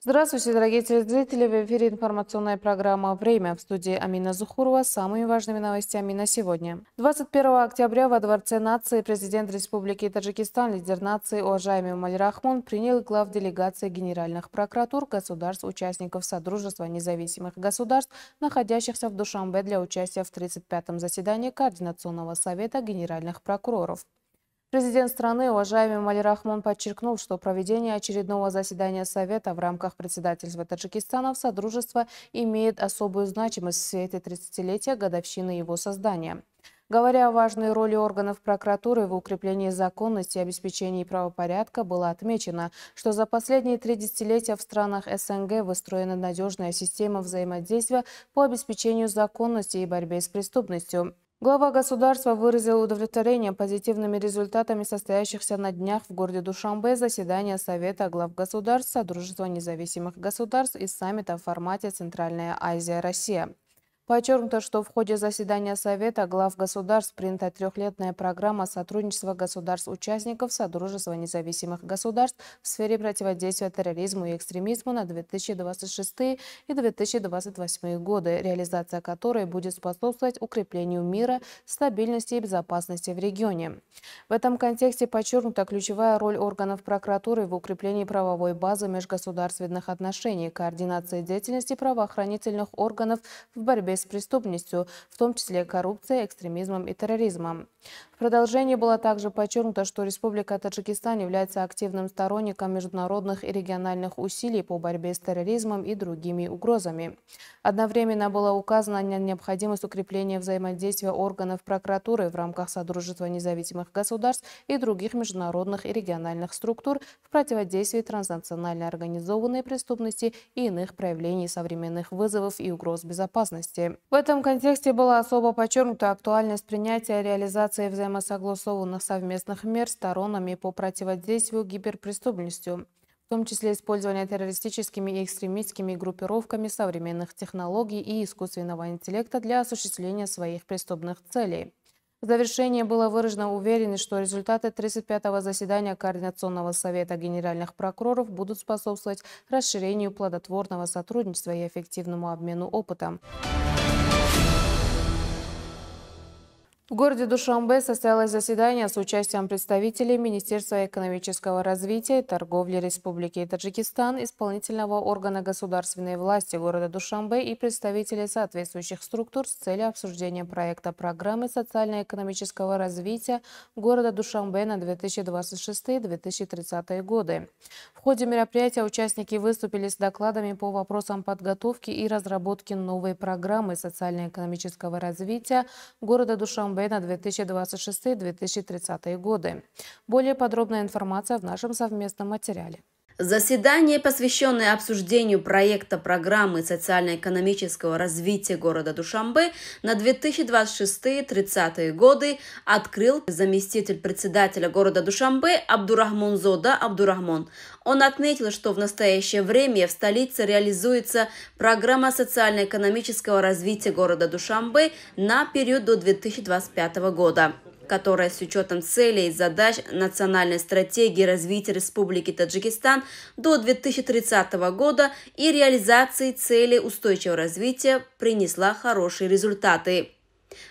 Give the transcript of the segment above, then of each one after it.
Здравствуйте, дорогие телезрители! В эфире информационная программа «Время». В студии Амина Зухурова с самыми важными новостями на сегодня. 21 октября во Дворце нации президент Республики Таджикистан, лидер нации, уважаемый Эмомали Рахмон, принял глав делегации генеральных прокуратур государств-участников Содружества независимых государств, находящихся в Душанбе для участия в 35-м заседании Координационного совета генеральных прокуроров. Президент страны, уважаемый Эмомали Рахмон, подчеркнул, что проведение очередного заседания Совета в рамках председательства Таджикистана в Содружество имеет особую значимость в свете 30-летия годовщины его создания. Говоря о важной роли органов прокуратуры в укреплении законности и обеспечении правопорядка, было отмечено, что за последние 3 десятилетия в странах СНГ выстроена надежная система взаимодействия по обеспечению законности и борьбе с преступностью. Глава государства выразил удовлетворение позитивными результатами состоящихся на днях в городе Душанбе заседания Совета глав государств Содружества независимых государств и саммита в формате «Центральная Азия-Россия». Подчеркнуто, что в ходе заседания Совета глав государств принята трехлетняя программа сотрудничества государств-участников Содружества независимых государств в сфере противодействия терроризму и экстремизму на 2026 и 2028 годы, реализация которой будет способствовать укреплению мира, стабильности и безопасности в регионе. В этом контексте подчеркнута ключевая роль органов прокуратуры в укреплении правовой базы межгосударственных отношений, координации деятельности правоохранительных органов в борьбе с преступностью, в том числе коррупцией, экстремизмом и терроризмом. В продолжении было также подчеркнуто, что Республика Таджикистан является активным сторонником международных и региональных усилий по борьбе с терроризмом и другими угрозами. Одновременно было указано на необходимость укрепления взаимодействия органов прокуратуры в рамках Содружества независимых государств и других международных и региональных структур в противодействии транснациональной организованной преступности и иных проявлений современных вызовов и угроз безопасности. В этом контексте была особо подчеркнута актуальность принятия и реализации взаимосогласованных совместных мер сторонами по противодействию гиперпреступностью, в том числе использование террористическими и экстремистскими группировками современных технологий и искусственного интеллекта для осуществления своих преступных целей. В завершении была выражена уверенность, что результаты 35-го заседания Координационного совета генеральных прокуроров будут способствовать расширению плодотворного сотрудничества и эффективному обмену опытом. В городе Душанбе состоялось заседание с участием представителей Министерства экономического развития и торговли Республики Таджикистан, исполнительного органа государственной власти города Душанбе и представителей соответствующих структур с целью обсуждения проекта программы социально-экономического развития города Душанбе на 2026-2030 годы. В ходе мероприятия участники выступили с докладами по вопросам подготовки и разработки новой программы социально-экономического развития города Душанбе на 2026-2030 годы. Более подробная информация в нашем совместном материале. Заседание, посвященное обсуждению проекта программы социально-экономического развития города Душанбе на 2026-30 годы, открыл заместитель председателя города Душанбе Абдурахмонзода Абдурахмон. Он отметил, что в настоящее время в столице реализуется программа социально-экономического развития города Душанбе на период до 2025 года, которая с учетом целей и задач национальной стратегии развития Республики Таджикистан до 2030 года и реализации целей устойчивого развития принесла хорошие результаты.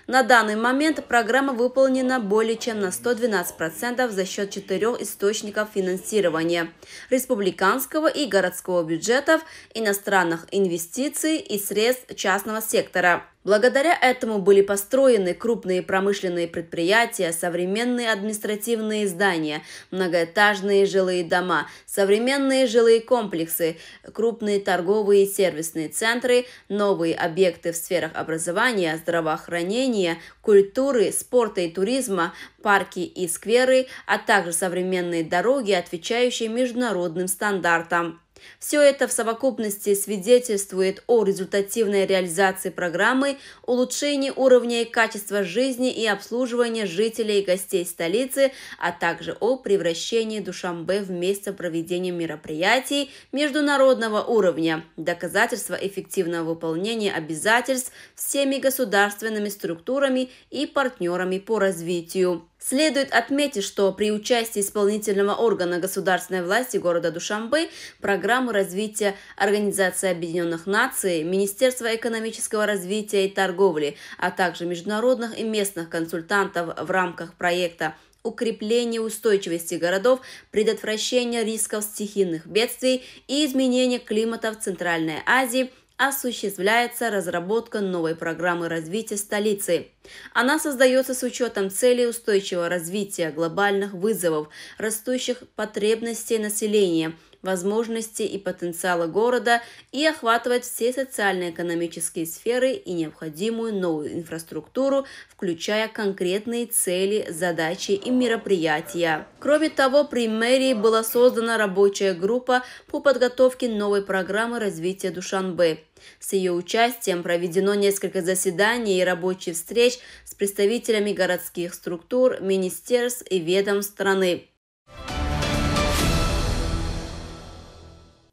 На данный момент программа выполнена более чем на 112% за счет 4 источников финансирования – республиканского и городского бюджетов, иностранных инвестиций и средств частного сектора. Благодаря этому были построены крупные промышленные предприятия, современные административные здания, многоэтажные жилые дома, современные жилые комплексы, крупные торговые и сервисные центры, новые объекты в сферах образования, здравоохранения, культуры, спорта и туризма, парки и скверы, а также современные дороги, отвечающие международным стандартам. Все это в совокупности свидетельствует о результативной реализации программы, улучшении уровня и качества жизни и обслуживания жителей и гостей столицы, а также о превращении Душанбе в место проведения мероприятий международного уровня, доказательство эффективного выполнения обязательств всеми государственными структурами и партнерами по развитию. Следует отметить, что при участии исполнительного органа государственной власти города Душанбе, программы развития Организации Объединенных Наций, Министерства экономического развития и торговли, а также международных и местных консультантов в рамках проекта укрепление устойчивости городов, предотвращение рисков стихийных бедствий и изменения климата в Центральной Азии осуществляется разработка новой программы развития столицы. Она создается с учетом целей устойчивого развития, глобальных вызовов, растущих потребностей населения, возможностей и потенциала города и охватывает все социально-экономические сферы и необходимую новую инфраструктуру, включая конкретные цели, задачи и мероприятия. Кроме того, при мэрии была создана рабочая группа по подготовке новой программы развития Душанбе. С ее участием проведено несколько заседаний и рабочих встреч с представителями городских структур, министерств и ведомств страны.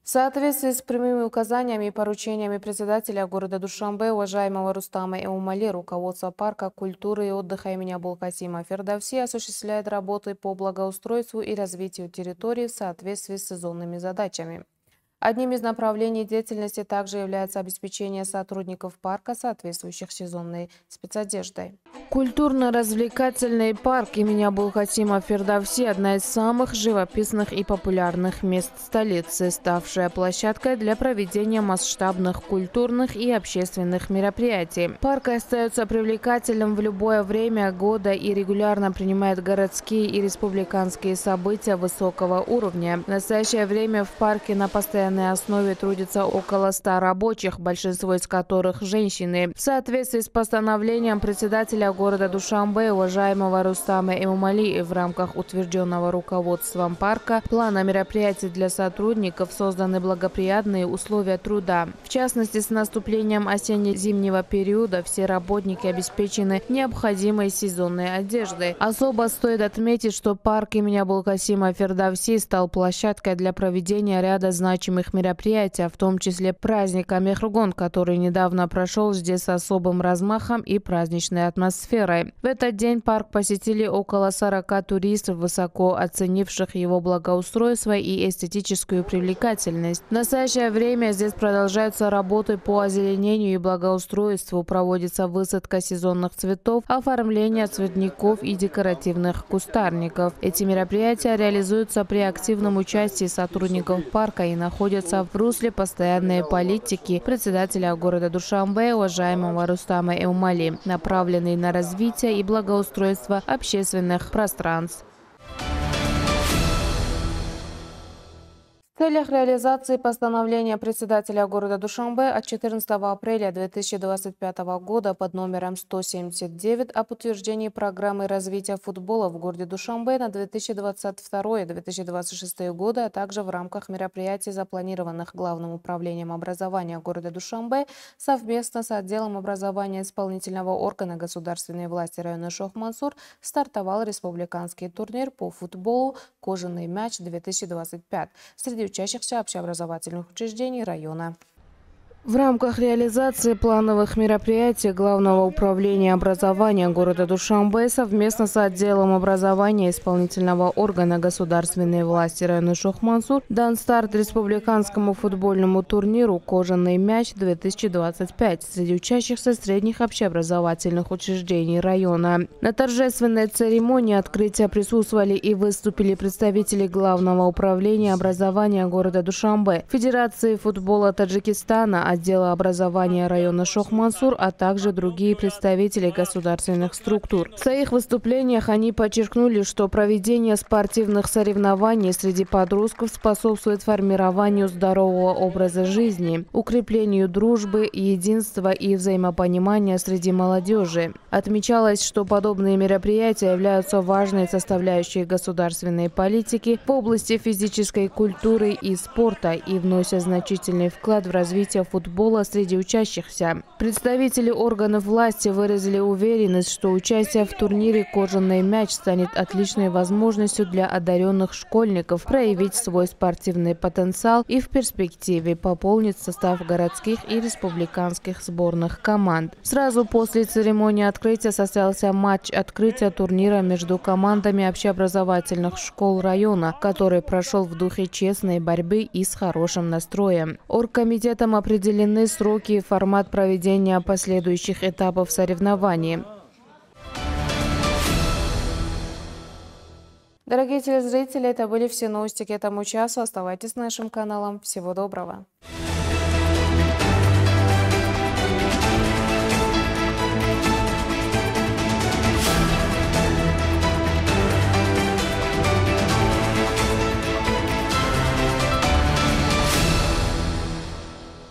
В соответствии с прямыми указаниями и поручениями председателя города Душанбе, уважаемого Рустама Эмомали, руководство парка культуры и отдыха имени Абулкасима Фердавси осуществляет работы по благоустройству и развитию территории в соответствии с сезонными задачами. Одним из направлений деятельности также является обеспечение сотрудников парка соответствующих сезонной спецодеждой. Культурно-развлекательный парк имени Абулкасима Фердавси – одна из самых живописных и популярных мест столицы, ставшая площадкой для проведения масштабных культурных и общественных мероприятий. Парк остается привлекательным в любое время года и регулярно принимает городские и республиканские события высокого уровня. В настоящее время в парке на постоянной основе трудится около 100 рабочих, большинство из которых женщины. В соответствии с постановлением председателя города Душанбе, уважаемого Рустама Эмомали, в рамках утвержденного руководством парка плана мероприятий для сотрудников созданы благоприятные условия труда. В частности, с наступлением осенне-зимнего периода все работники обеспечены необходимой сезонной одеждой. Особо стоит отметить, что парк имени Абулкасима Фердавси стал площадкой для проведения ряда значимых мероприятий, в том числе праздника Мехругон, который недавно прошел здесь с особым размахом и праздничной атмосферой. В этот день парк посетили около 40 туристов, высоко оценивших его благоустройство и эстетическую привлекательность. В настоящее время здесь продолжаются работы по озеленению и благоустройству, проводится высадка сезонных цветов, оформление цветников и декоративных кустарников. Эти мероприятия реализуются при активном участии сотрудников парка и находятся в русле постоянной политики председателя города Душанбе, уважаемого Рустама Эмомали, направленной на развитие и благоустройство общественных пространств. В целях реализации постановления председателя города Душанбе от 14 апреля 2025 года под номером 179 об утверждении программы развития футбола в городе Душанбе на 2022-2026 годы, а также в рамках мероприятий, запланированных Главным управлением образования города Душанбе совместно с отделом образования исполнительного органа государственной власти района Шох-Мансур, стартовал республиканский турнир по футболу «Кожаный мяч-2025» среди учащихся общеобразовательных учреждений района. В рамках реализации плановых мероприятий Главного управления образования города Душанбе совместно с отделом образования исполнительного органа государственной власти района Шох-Мансур дан старт республиканскому футбольному турниру «Кожаный мяч-2025» среди учащихся средних общеобразовательных учреждений района. На торжественной церемонии открытия присутствовали и выступили представители Главного управления образования города Душанбе, Федерации футбола Таджикистана, отдела образования района Шох-Мансур, а также другие представители государственных структур. В своих выступлениях они подчеркнули, что проведение спортивных соревнований среди подростков способствует формированию здорового образа жизни, укреплению дружбы, единства и взаимопонимания среди молодежи. Отмечалось, что подобные мероприятия являются важной составляющей государственной политики в области физической культуры и спорта и вносят значительный вклад в развитие футбола футбола среди учащихся. Представители органов власти выразили уверенность, что участие в турнире «Кожаный мяч» станет отличной возможностью для одаренных школьников проявить свой спортивный потенциал и в перспективе пополнить состав городских и республиканских сборных команд. Сразу после церемонии открытия состоялся матч открытия турнира между командами общеобразовательных школ района, который прошел в духе честной борьбы и с хорошим настроем. Оргкомитетом определены сроки и формат проведения последующих этапов соревнований. Дорогие телезрители, это были все новости к этому часу. Оставайтесь с нашим каналом. Всего доброго.